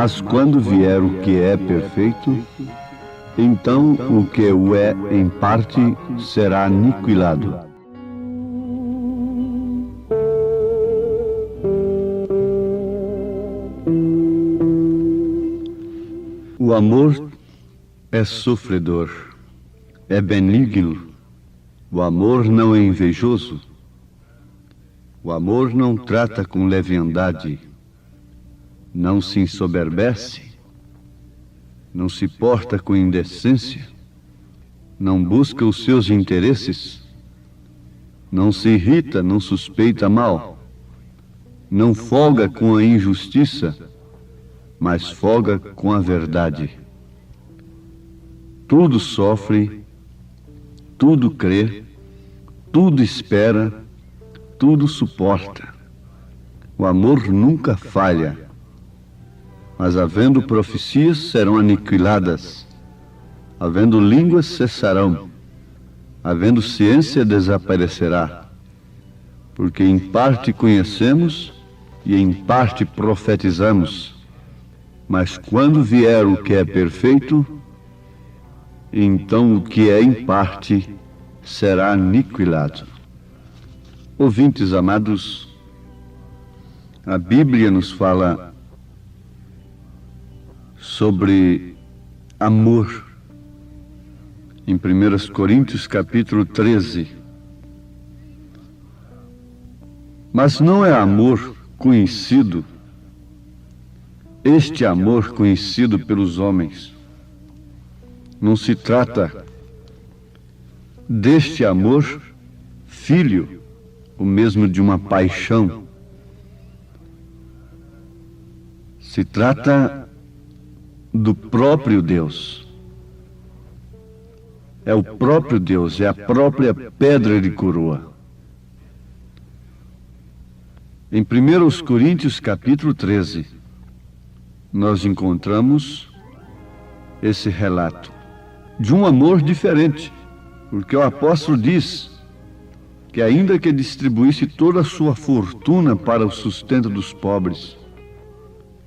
Mas quando vier o que é perfeito, então o que o é em parte será aniquilado. O amor é sofredor, é benigno. O amor não é invejoso. O amor não trata com leviandade. Não se ensoberbece, não se porta com indecência, não busca os seus interesses, não se irrita, não suspeita mal, não folga com a injustiça, mas folga com a verdade. Tudo sofre, tudo crê, tudo espera, tudo suporta. O amor nunca falha. Mas havendo profecias, serão aniquiladas. Havendo línguas, cessarão. Havendo ciência, desaparecerá. Porque em parte conhecemos e em parte profetizamos. Mas quando vier o que é perfeito, então o que é em parte será aniquilado. Ouvintes amados, a Bíblia nos fala sobre amor, em 1 Coríntios capítulo 13. Mas não é amor conhecido, este amor conhecido pelos homens. Não se trata deste amor filho, o mesmo de uma paixão. Se trata do próprio Deus. É o próprio Deus, é a própria pedra de coroa. Em 1 Coríntios capítulo 13, nós encontramos esse relato de um amor diferente, porque o apóstolo diz que ainda que distribuísse toda a sua fortuna para o sustento dos pobres,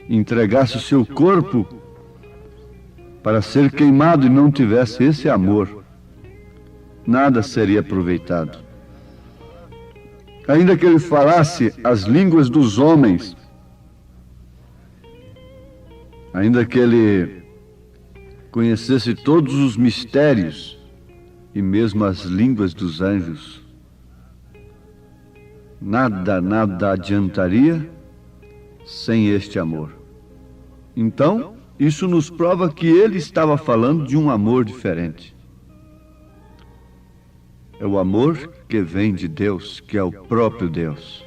entregasse o seu corpo para ser queimado e não tivesse esse amor, nada seria aproveitado. Ainda que ele falasse as línguas dos homens, ainda que ele conhecesse todos os mistérios e mesmo as línguas dos anjos, nada adiantaria sem este amor. Então, isso nos prova que ele estava falando de um amor diferente. É o amor que vem de Deus, que é o próprio Deus.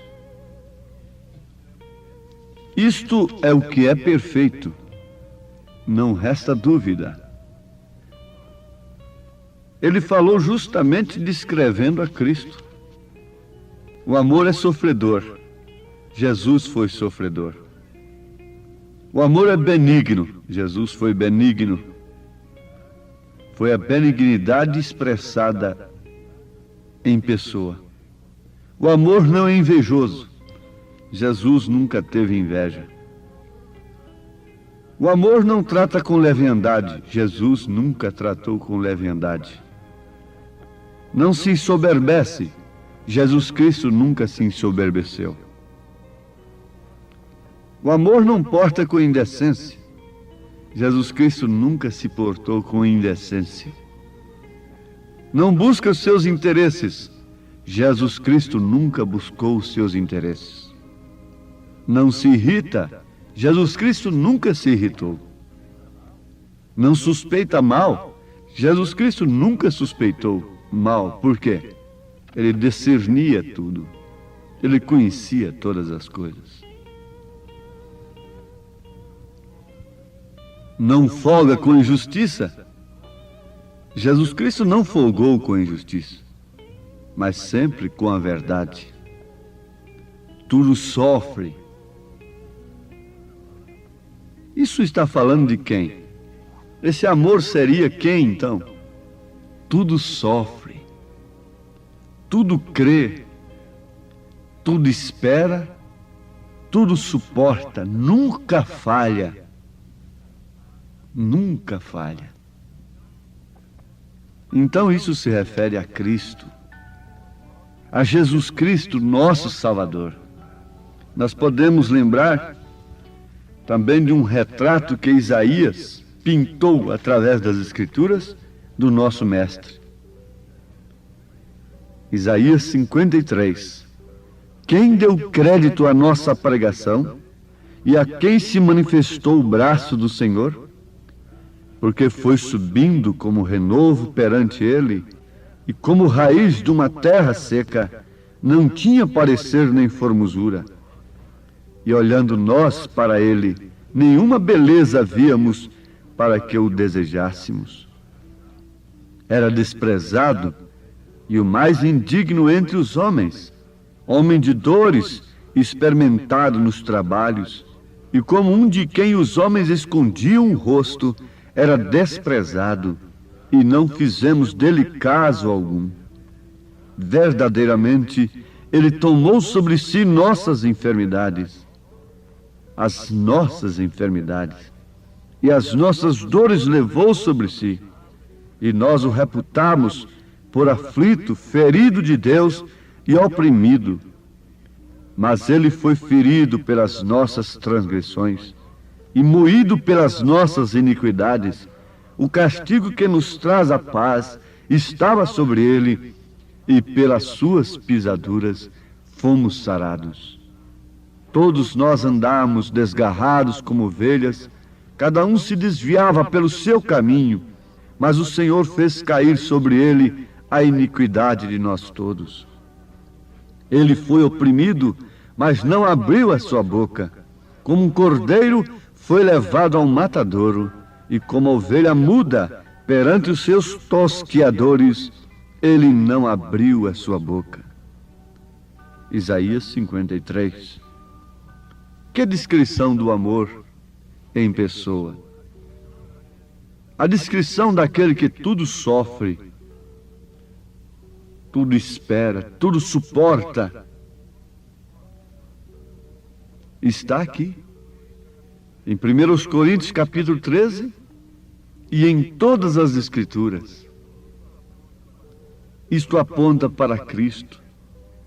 Isto é o que é perfeito, não resta dúvida. Ele falou justamente descrevendo a Cristo. O amor é sofredor. Jesus foi sofredor. O amor é benigno. Jesus foi benigno. Foi a benignidade expressada em pessoa. O amor não é invejoso. Jesus nunca teve inveja. O amor não trata com leviandade. Jesus nunca tratou com leviandade. Não se ensoberbece. Jesus Cristo nunca se ensoberbeceu. O amor não porta com indecência. Jesus Cristo nunca se portou com indecência. Não busca os seus interesses. Jesus Cristo nunca buscou os seus interesses. Não se irrita. Jesus Cristo nunca se irritou. Não suspeita mal. Jesus Cristo nunca suspeitou mal. Por quê? Ele discernia tudo. Ele conhecia todas as coisas. Não folga com injustiça. Jesus Cristo não folgou com a injustiça, mas sempre com a verdade. Tudo sofre, Isso está falando de quem? Esse amor seria quem, então? Tudo sofre, tudo crê, tudo espera, tudo suporta, nunca falha. Nunca falha. Então isso se refere a Cristo, a Jesus Cristo, nosso Salvador. Nós podemos lembrar também de um retrato que Isaías pintou através das Escrituras do nosso Mestre. Isaías 53. Quem deu crédito à nossa pregação e a quem se manifestou o braço do Senhor? Porque foi subindo como renovo perante ele, e como raiz de uma terra seca, não tinha parecer nem formosura. E olhando nós para ele, nenhuma beleza víamos para que o desejássemos. Era desprezado e o mais indigno entre os homens, homem de dores, experimentado nos trabalhos, e como um de quem os homens escondiam o rosto, era desprezado, e não fizemos dele caso algum. Verdadeiramente, ele tomou sobre si nossas enfermidades, as nossas enfermidades, e as nossas dores levou sobre si, e nós o reputamos por aflito, ferido de Deus e oprimido. Mas ele foi ferido pelas nossas transgressões e moído pelas nossas iniquidades. O castigo que nos traz a paz estava sobre ele, e pelas suas pisaduras fomos sarados. Todos nós andávamos desgarrados como ovelhas, cada um se desviava pelo seu caminho, mas o Senhor fez cair sobre ele a iniquidade de nós todos. Ele foi oprimido, mas não abriu a sua boca. Como um cordeiro foi levado ao matadouro, e como ovelha muda perante os seus tosqueadores, ele não abriu a sua boca. Isaías 53. Que descrição do amor em pessoa! A descrição daquele que tudo sofre, tudo espera, tudo suporta, está aqui. Em 1 Coríntios capítulo 13 e em todas as Escrituras. Isto aponta para Cristo,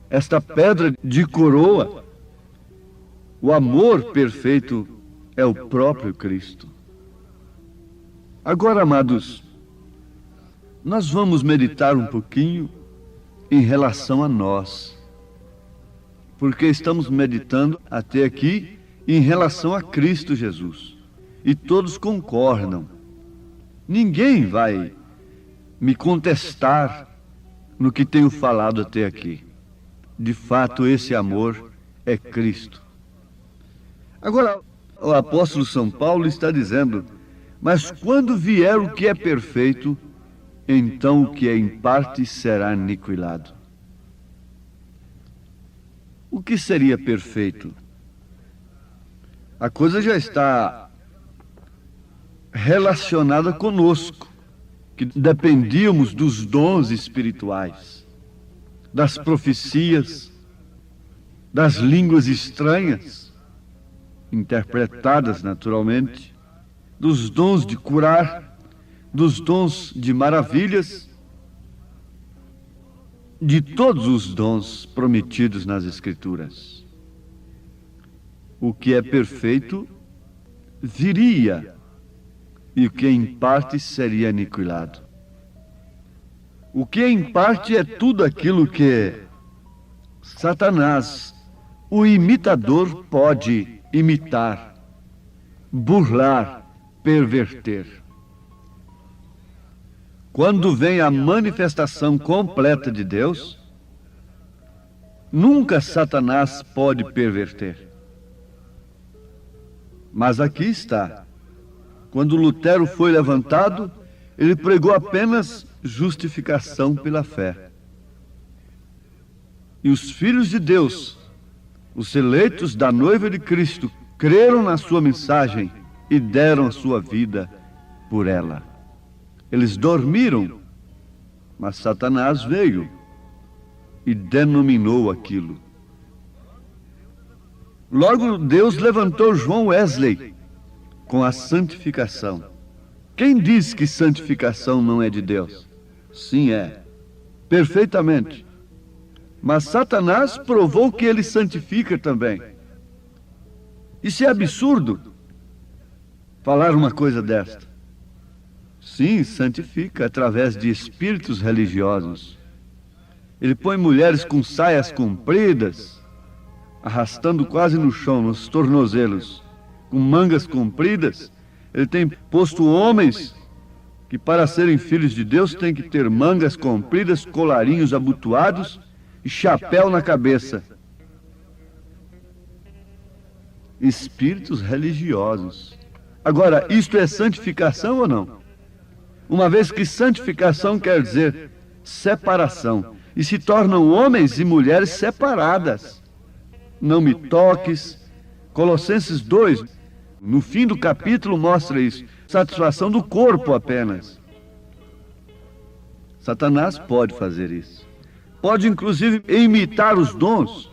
esta pedra de coroa. O amor perfeito é o próprio Cristo. Agora, amados, nós vamos meditar um pouquinho em relação a nós, porque estamos meditando até aqui em relação a Cristo Jesus. E todos concordam. Ninguém vai me contestar no que tenho falado até aqui. De fato, esse amor é Cristo. Agora, o apóstolo São Paulo está dizendo: mas quando vier o que é perfeito, então o que é em parte será aniquilado. O que seria perfeito? A coisa já está relacionada conosco, que dependíamos dos dons espirituais, das profecias, das línguas estranhas, interpretadas naturalmente, dos dons de curar, dos dons de maravilhas, de todos os dons prometidos nas Escrituras. O que é perfeito viria, e o que em parte seria aniquilado. O que em parte é tudo aquilo que Satanás, o imitador, pode imitar, burlar, perverter. Quando vem a manifestação completa de Deus, nunca Satanás pode perverter. Mas aqui está. Quando Lutero foi levantado, ele pregou apenas justificação pela fé. E os filhos de Deus, os eleitos da noiva de Cristo, creram na sua mensagem e deram a sua vida por ela. Eles dormiram, mas Satanás veio e denominou aquilo. Logo, Deus levantou João Wesley com a santificação. Quem diz que santificação não é de Deus? Sim, é. Perfeitamente. Mas Satanás provou que ele santifica também. Isso é absurdo, falar uma coisa desta. Sim, santifica através de espíritos religiosos. Ele põe mulheres com saias compridas, arrastando quase no chão, nos tornozelos, com mangas compridas. Ele tem posto homens que, para serem filhos de Deus, têm que ter mangas compridas, colarinhos abotoados e chapéu na cabeça. Espíritos religiosos. Agora, isto é santificação ou não? Uma vez que santificação quer dizer separação, e se tornam homens e mulheres separadas. Não me toques. Colossenses 2, no fim do capítulo, mostra isso. Satisfação do corpo apenas. Satanás pode fazer isso. Pode, inclusive, imitar os dons.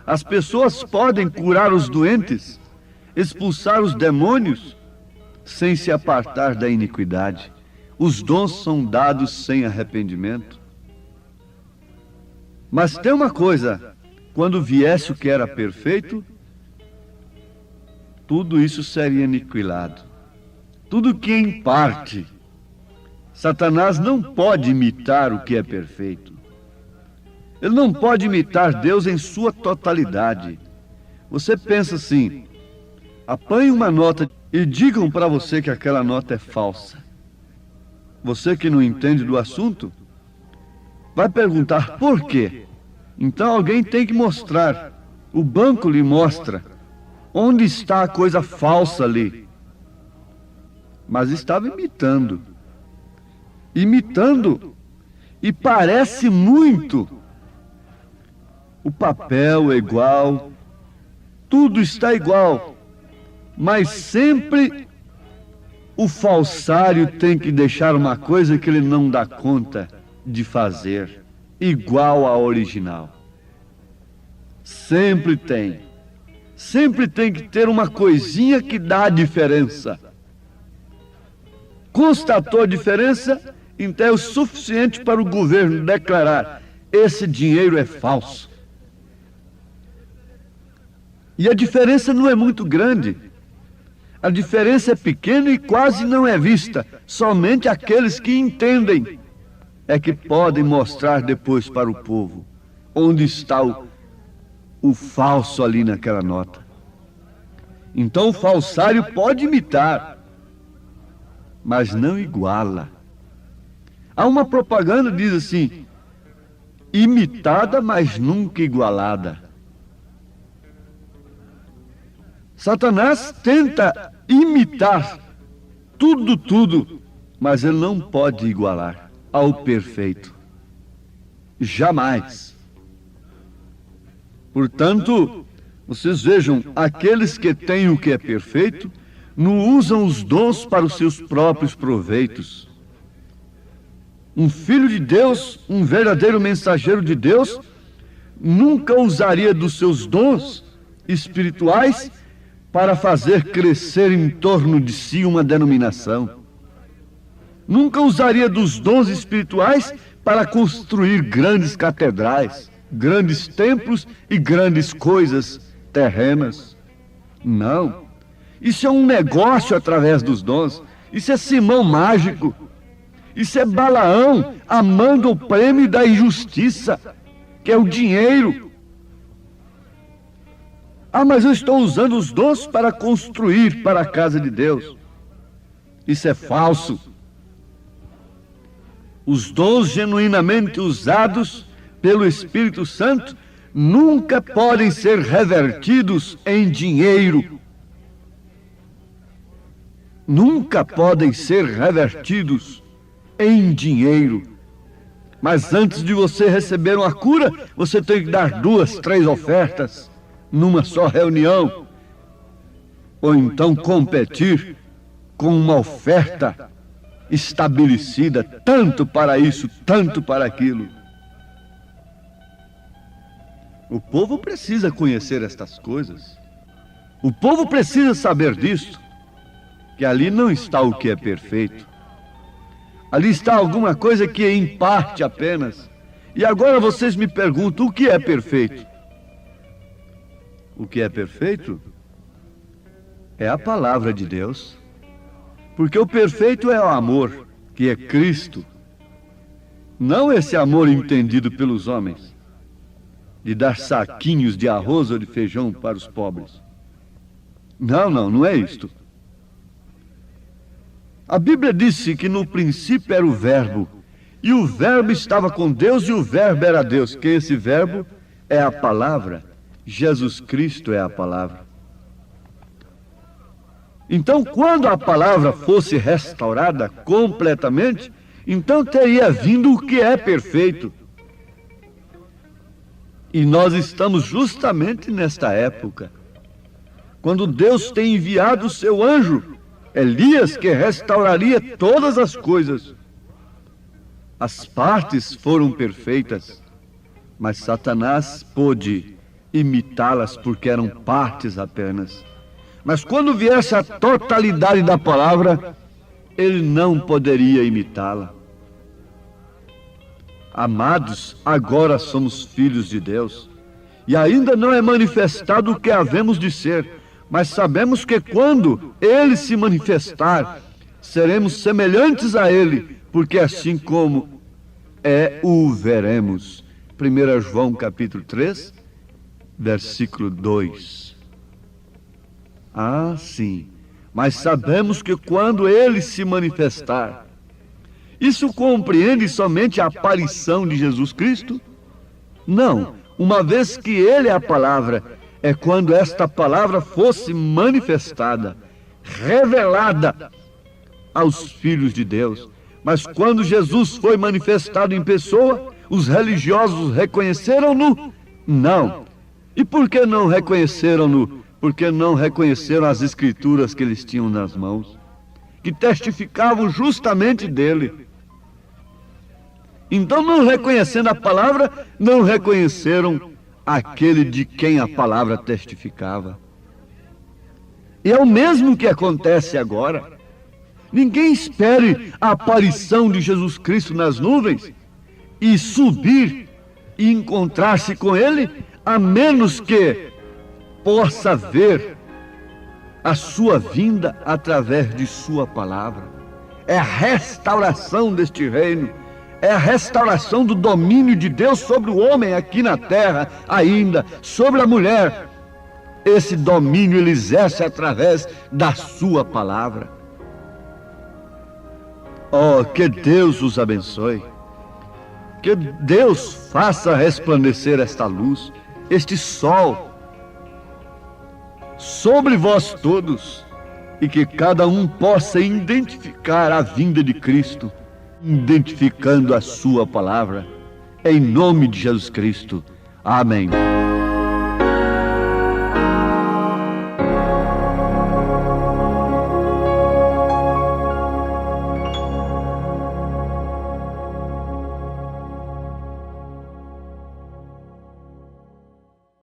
As pessoas podem curar os doentes, expulsar os demônios, sem se apartar da iniquidade. Os dons são dados sem arrependimento. Mas tem uma coisa: quando viesse o que era perfeito, tudo isso seria aniquilado. Tudo que em parte. Satanás não pode imitar o que é perfeito. Ele não pode imitar Deus em sua totalidade. Você pensa assim: apanhe uma nota e digam para você que aquela nota é falsa. Você que não entende do assunto, vai perguntar por quê? Então alguém tem que mostrar. O banco lhe mostra onde está a coisa falsa ali. Mas estava imitando. Imitando. E parece muito. O papel é igual. Tudo está igual. Mas sempre o falsário tem que deixar uma coisa que ele não dá conta de fazer, igual à original. Sempre tem. Sempre tem que ter uma coisinha que dá a diferença. Constatou a diferença, então é o suficiente para o governo declarar: esse dinheiro é falso. E a diferença não é muito grande. A diferença é pequena e quase não é vista. Somente aqueles que entendem é que podem mostrar depois para o povo onde está o falso ali naquela nota. Então o falsário pode imitar, mas não iguala. Há uma propaganda que diz assim: imitada, mas nunca igualada. Satanás tenta imitar tudo, mas ele não pode igualar ao perfeito. Jamais. Portanto, vocês vejam, aqueles que têm o que é perfeito não usam os dons para os seus próprios proveitos. Um filho de Deus, um verdadeiro mensageiro de Deus, nunca usaria dos seus dons espirituais para fazer crescer em torno de si uma denominação. Nunca usaria dos dons espirituais para construir grandes catedrais, grandes templos e grandes coisas terrenas. Não. Isso é um negócio através dos dons. Isso é Simão mágico. Isso é Balaão amando o prêmio da injustiça, que é o dinheiro. Ah, mas eu estou usando os dons para construir para a casa de Deus. Isso é falso. Os dons genuinamente usados pelo Espírito Santo nunca podem ser revertidos em dinheiro. Nunca podem ser revertidos em dinheiro. Mas antes de você receber uma cura, você tem que dar 2, 3 ofertas numa só reunião. ou então competir com uma oferta estabelecida, tanto para isso, tanto para aquilo. O povo precisa conhecer estas coisas. O povo precisa saber disto, que ali não está o que é perfeito. Ali está alguma coisa que é em parte apenas. E agora vocês me perguntam, o que é perfeito? O que é perfeito é a palavra de Deus. Porque o perfeito é o amor, que é Cristo. Não esse amor entendido pelos homens, de dar saquinhos de arroz ou de feijão para os pobres. Não é isto. A Bíblia disse que no princípio era o Verbo, e o Verbo estava com Deus, e o Verbo era Deus. Que esse Verbo é a palavra. Jesus Cristo é a palavra. Então, quando a palavra fosse restaurada completamente, então teria vindo o que é perfeito. E nós estamos justamente nesta época, quando Deus tem enviado o seu anjo, Elias, que restauraria todas as coisas. As partes foram perfeitas, mas Satanás pôde imitá-las porque eram partes apenas. Mas quando viesse a totalidade da palavra, ele não poderia imitá-la. Amados, agora somos filhos de Deus, e ainda não é manifestado o que havemos de ser, mas sabemos que quando ele se manifestar, seremos semelhantes a ele, porque assim como o veremos. 1 João capítulo 3, versículo 2. Ah, sim, mas sabemos que quando ele se manifestar, isso compreende somente a aparição de Jesus Cristo? Não, uma vez que ele é a palavra, é quando esta palavra fosse manifestada, revelada aos filhos de Deus. Mas quando Jesus foi manifestado em pessoa, os religiosos reconheceram-no? Não. E por que não reconheceram-no? Porque não reconheceram as escrituras que eles tinham nas mãos, que testificavam justamente dele. Então, não reconhecendo a palavra, não reconheceram aquele de quem a palavra testificava. E é o mesmo que acontece agora. Ninguém espere a aparição de Jesus Cristo nas nuvens e subir e encontrar-se com ele, a menos que possa ver a sua vinda através de sua palavra. É a restauração deste reino, é a restauração do domínio de Deus sobre o homem aqui na terra, ainda sobre a mulher. Esse domínio ele exerce através da sua palavra. Oh, que Deus os abençoe, que Deus faça resplandecer esta luz, este sol, sobre vós todos, e que cada um possa identificar a vinda de Cristo, identificando a sua palavra, em nome de Jesus Cristo. Amém.